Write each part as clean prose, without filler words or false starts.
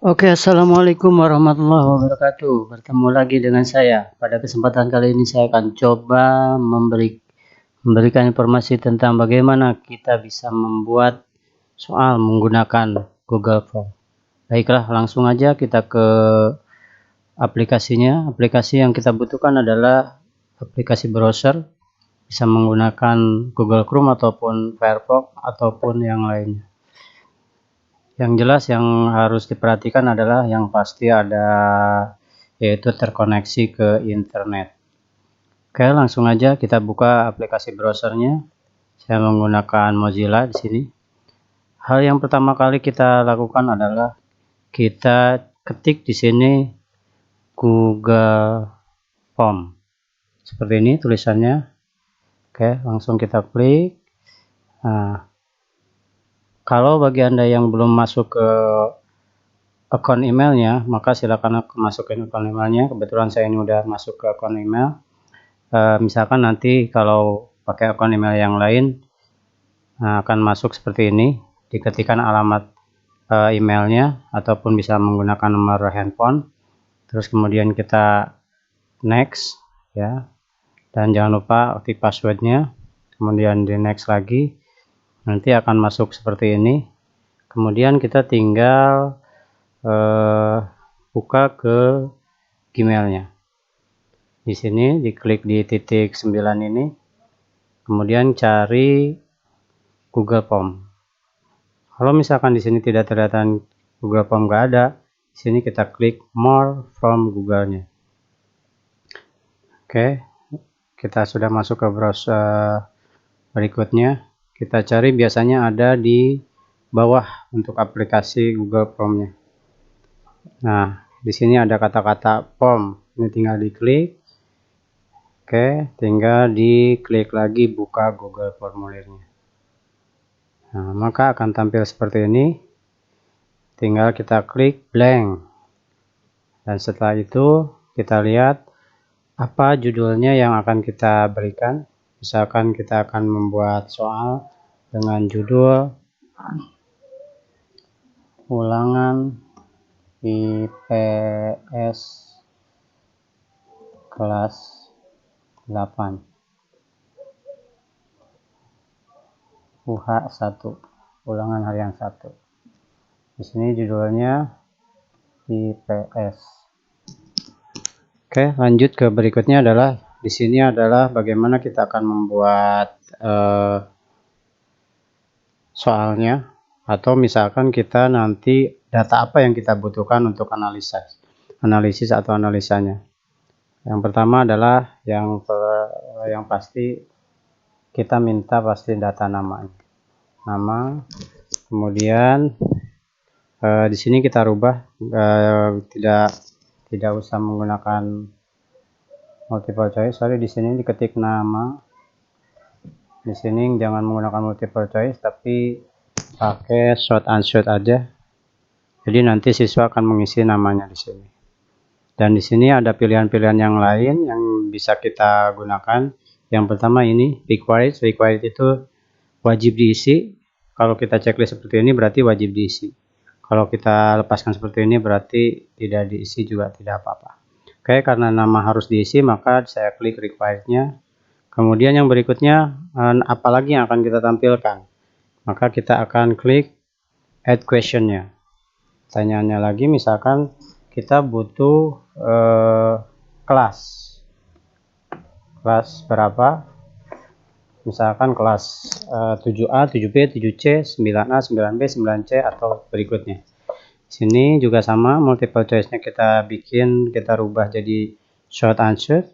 Oke, assalamualaikum warahmatullahi wabarakatuh. Bertemu lagi dengan saya. Pada kesempatan kali ini saya akan coba memberikan informasi tentang bagaimana kita bisa membuat soal menggunakan Google Form. Baiklah, langsung aja kita ke aplikasinya. Aplikasi yang kita butuhkan adalah aplikasi browser, bisa menggunakan Google Chrome ataupun Firefox ataupun yang lainnya. Yang jelas yang harus diperhatikan adalah yang pasti ada yaitu terkoneksi ke internet. Oke, langsung aja kita buka aplikasi browsernya. Saya menggunakan Mozilla di sini. Hal yang pertama kali kita lakukan adalah kita ketik di sini Google Form. Seperti ini tulisannya. Oke, langsung kita klik. Nah, kalau bagi Anda yang belum masuk ke akun emailnya, maka silakan masukin akun emailnya. Kebetulan saya ini udah masuk ke akun email. Misalkan nanti kalau pakai akun email yang lain, akan masuk seperti ini. Diketikkan alamat emailnya ataupun bisa menggunakan nomor handphone. Terus kemudian kita next ya. Dan jangan lupa aktif passwordnya. Kemudian di next lagi. Nanti akan masuk seperti ini. Kemudian kita tinggal buka ke Gmailnya. Di sini diklik di titik 9 ini, kemudian cari Google Form. Kalau misalkan di sini tidak terlihat Google Form nggak ada, di sini kita klik More from Google-nya. Oke, kita sudah masuk ke browser berikutnya. Kita cari biasanya ada di bawah untuk aplikasi Google Form-nya. Nah, di sini ada kata-kata form. Ini tinggal diklik. Oke, tinggal diklik lagi buka Google formulirnya. Nah, maka akan tampil seperti ini. Tinggal kita klik blank. Dan setelah itu kita lihat apa judulnya yang akan kita berikan. Misalkan kita akan membuat soal dengan judul ulangan IPS kelas 8 UH1 ulangan harian 1. Di sini judulnya IPS. Oke, lanjut ke berikutnya adalah di sini adalah bagaimana kita akan membuat soalnya, atau misalkan kita nanti data apa yang kita butuhkan untuk analisis atau analisanya. Yang pertama adalah yang pasti kita minta pasti data nama, kemudian di sini kita rubah, tidak usah menggunakan multiple choice. Di sini diketik nama. Di sini jangan menggunakan multiple choice, tapi pakai short answer aja. Jadi nanti siswa akan mengisi namanya di sini. Dan di sini ada pilihan-pilihan yang lain yang bisa kita gunakan. Yang pertama ini required. Required itu wajib diisi. Kalau kita checklist seperti ini berarti wajib diisi. Kalau kita lepaskan seperti ini berarti tidak diisi juga tidak apa-apa. Oke, karena nama harus diisi maka saya klik required-nya. Kemudian yang berikutnya, apalagi yang akan kita tampilkan? Maka kita akan klik add question-nya. Pertanyaannya lagi, misalkan kita butuh kelas berapa? Misalkan kelas 7A, 7B, 7C, 9A, 9B, 9C atau berikutnya. Sini juga sama, multiple choice-nya kita rubah jadi short answer.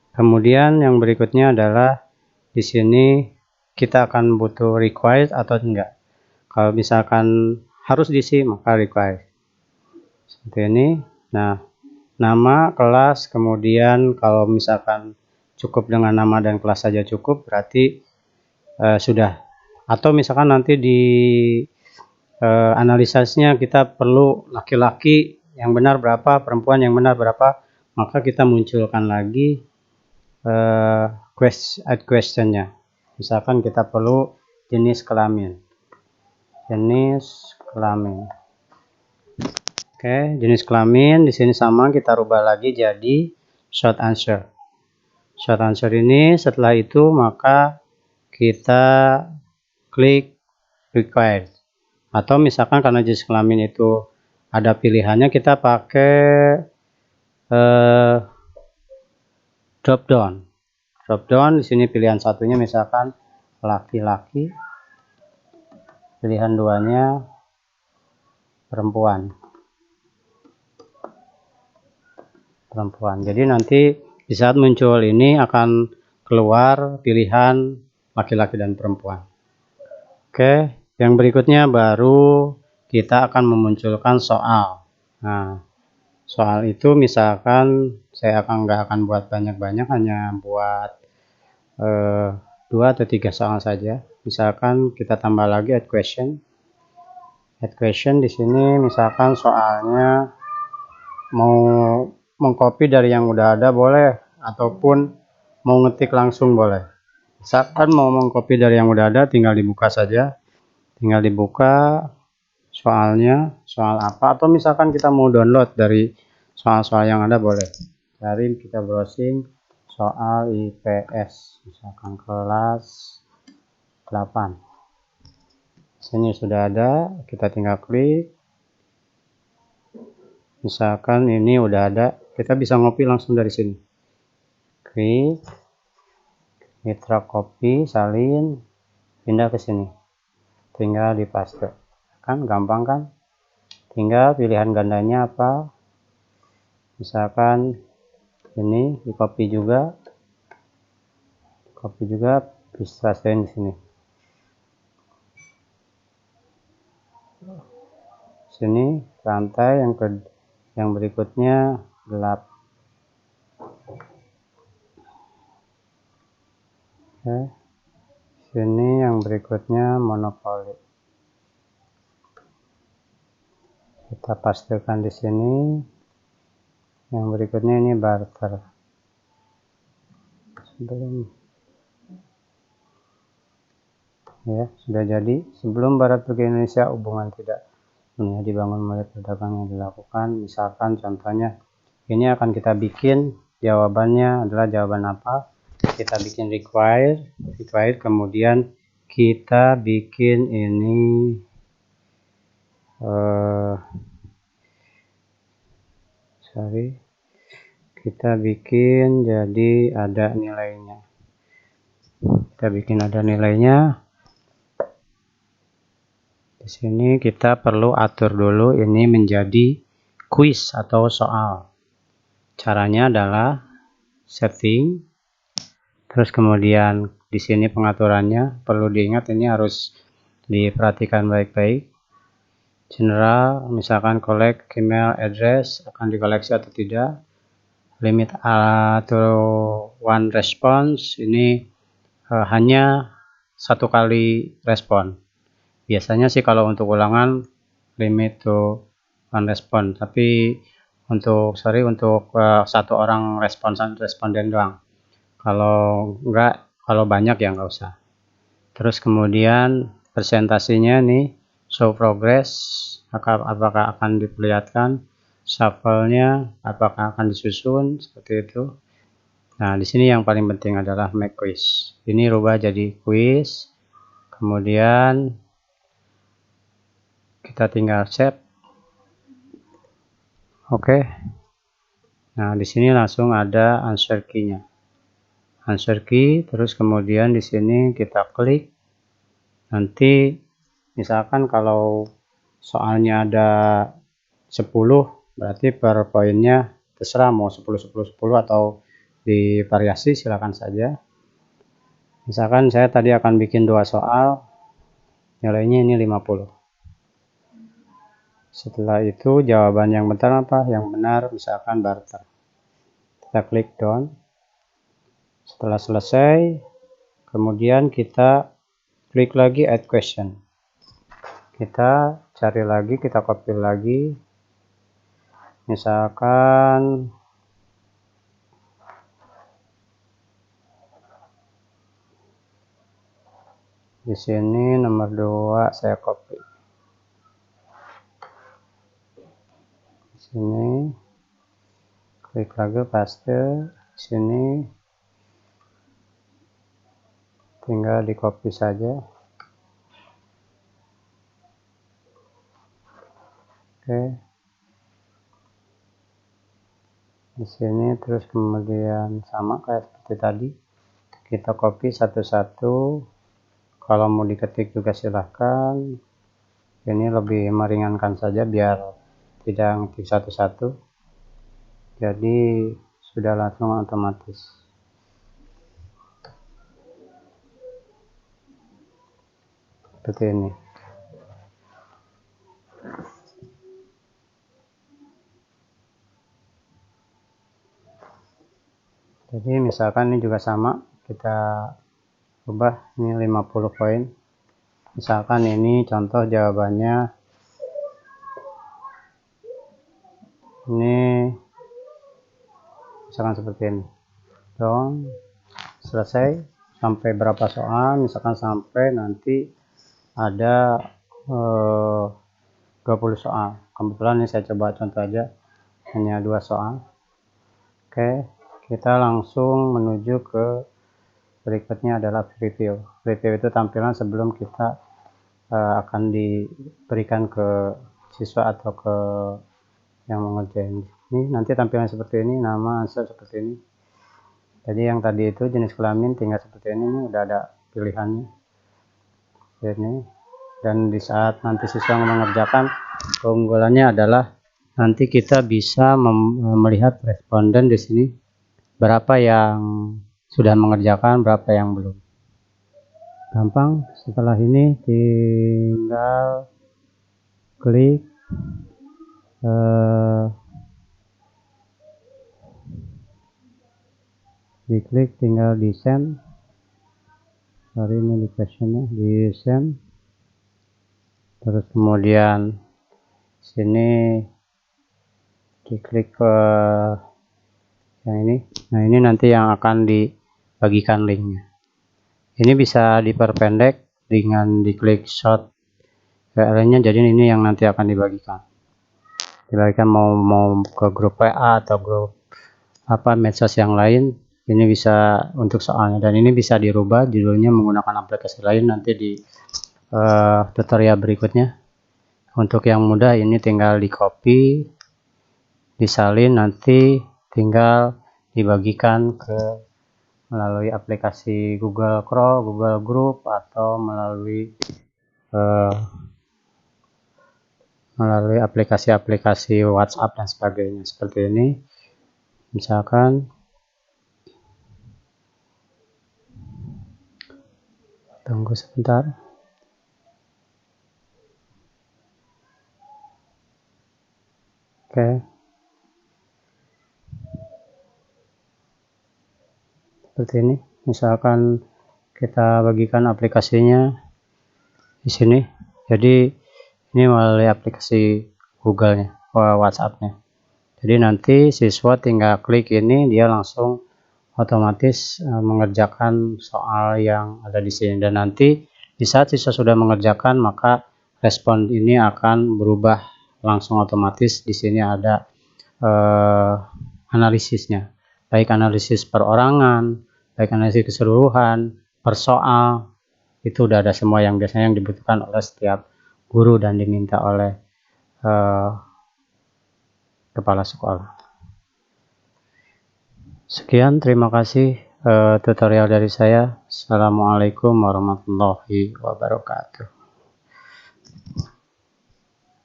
Kemudian yang berikutnya adalah di sini kita akan butuh required atau enggak. Kalau misalkan harus diisi maka required. Seperti ini. Nah, nama, kelas, kemudian kalau misalkan cukup dengan nama dan kelas saja cukup berarti sudah. Atau misalkan nanti di analisasnya kita perlu laki-laki yang benar berapa, perempuan yang benar berapa, maka kita munculkan lagi add question-nya. Misalkan kita perlu jenis kelamin. Oke, jenis kelamin di sini sama, kita rubah lagi jadi short answer. Short answer ini setelah itu maka kita klik required. Atau misalkan karena jenis kelamin itu ada pilihannya, kita pakai drop down. Drop down di sini pilihan satunya misalkan laki-laki, pilihan duanya perempuan. Jadi nanti di saat muncul ini akan keluar pilihan laki-laki dan perempuan. Oke, yang berikutnya baru kita akan memunculkan soal. Nah, soal itu misalkan saya nggak akan buat banyak-banyak, hanya buat 2 atau 3 soal saja. Misalkan kita tambah lagi add question. Add question di sini misalkan soalnya mau mengcopy dari yang udah ada boleh, ataupun mau ngetik langsung boleh. Misalkan mau mengcopy dari yang udah ada, tinggal dibuka saja, tinggal dibuka soalnya, soal apa, atau misalkan kita mau download dari soal-soal yang ada boleh. Cari, kita browsing soal IPS, misalkan kelas 8. Sini sudah ada, kita tinggal klik. Misalkan ini udah ada, kita bisa ngopi langsung dari sini. Klik, mitra copy, salin, pindah ke sini. Tinggal dipaste. Kan gampang kan? Tinggal pilihan gandanya apa? Misalkan ini di copy juga. Bisa di sini. Sini rantai yang berikutnya gelap. Oke. Sini yang berikutnya monopoli. Kita pastikan di sini. Yang berikutnya ini barter. Ya, sudah jadi. Sebelum Barat pergi Indonesia, hubungan tidak dibangun mulai perdagangan yang dilakukan. Misalkan contohnya ini akan kita bikin, jawabannya adalah jawaban apa, kita bikin required, kemudian kita bikin ini kita bikin jadi ada nilainya. Di sini kita perlu atur dulu ini menjadi quiz atau soal. Caranya adalah setting, terus kemudian di sini pengaturannya perlu diingat, ini harus diperhatikan baik-baik. General, misalkan collect email address, akan dikoleksi atau tidak. Limit atau one response, ini hanya 1 kali respon. Biasanya sih kalau untuk ulangan limit to one respon, tapi untuk 1 orang responden doang. Kalau banyak ya nggak usah. Terus kemudian presentasinya nih, show progress, apakah akan diperlihatkan, shuffle-nya apakah akan disusun, seperti itu. Nah, di sini yang paling penting adalah make quiz. Ini rubah jadi quiz. Kemudian kita tinggal save. Oke. Nah, di sini langsung ada answer key-nya. Answer key, terus kemudian di sini kita klik. Nanti misalkan kalau soalnya ada 10, berarti per poinnya terserah mau 10 10 10 atau divariasi, silakan saja. Misalkan saya tadi akan bikin 2 soal, nilainya ini 50. Setelah itu jawaban yang benar apa? Yang benar misalkan barter. Kita klik down. Setelah selesai, kemudian kita klik lagi add question. Kita cari lagi, kita copy lagi. Misalkan di sini nomor 2 saya copy. Sini klik lagi paste, sini tinggal di copy saja. Oke, di sini terus kemudian sama kayak seperti tadi, kita copy satu-satu. Kalau mau diketik juga silahkan, ini lebih meringankan saja biar tidak ngetik satu-satu, jadi sudah langsung otomatis seperti ini. Jadi misalkan ini juga sama, kita ubah ini 50 poin. Misalkan ini contoh jawabannya ini, misalkan seperti ini dong, selesai sampai berapa soal, misalkan sampai nanti ada 20 soal. Kebetulan ini saya coba contoh aja hanya 2 soal. Oke, kita langsung menuju ke berikutnya adalah preview. Preview itu tampilan sebelum kita akan diberikan ke siswa atau ke yang mengerjain. Ini nanti tampilan seperti ini, nama, answer seperti ini. Jadi yang tadi itu jenis kelamin tinggal seperti ini udah ada pilihannya. Ini, dan di saat nanti siswa mengerjakan, keunggulannya adalah nanti kita bisa melihat responden di sini, berapa yang sudah mengerjakan, berapa yang belum. Gampang. Setelah ini tinggal klik diklik, tinggal di send. Hari ini di questionnya di send, terus kemudian sini diklik ke yang ini. Nah, ini nanti yang akan dibagikan linknya. Ini bisa diperpendek dengan diklik short URL-nya, jadi ini yang nanti akan dibagikan mau ke grup WA atau grup medsos yang lain. Ini bisa untuk soalnya, dan ini bisa dirubah judulnya menggunakan aplikasi lain nanti di tutorial berikutnya. Untuk yang mudah ini tinggal di copy, disalin, nanti tinggal dibagikan ke melalui aplikasi Google Chrome, Google Group, atau melalui aplikasi-aplikasi WhatsApp dan sebagainya. Seperti ini. Misalkan tunggu sebentar. Oke. Seperti ini. Misalkan kita bagikan aplikasinya di sini. Jadi ini melalui aplikasi Google-nya, WhatsApp-nya. Jadi nanti siswa tinggal klik ini, dia langsung otomatis mengerjakan soal yang ada di sini. Dan nanti di saat siswa sudah mengerjakan, maka respon ini akan berubah langsung otomatis. Di sini ada analisisnya, baik analisis perorangan, baik analisis keseluruhan, per soal, itu udah ada semua yang biasanya yang dibutuhkan oleh setiap guru dan diminta oleh kepala sekolah. Sekian, terima kasih tutorial dari saya. Assalamualaikum warahmatullahi wabarakatuh.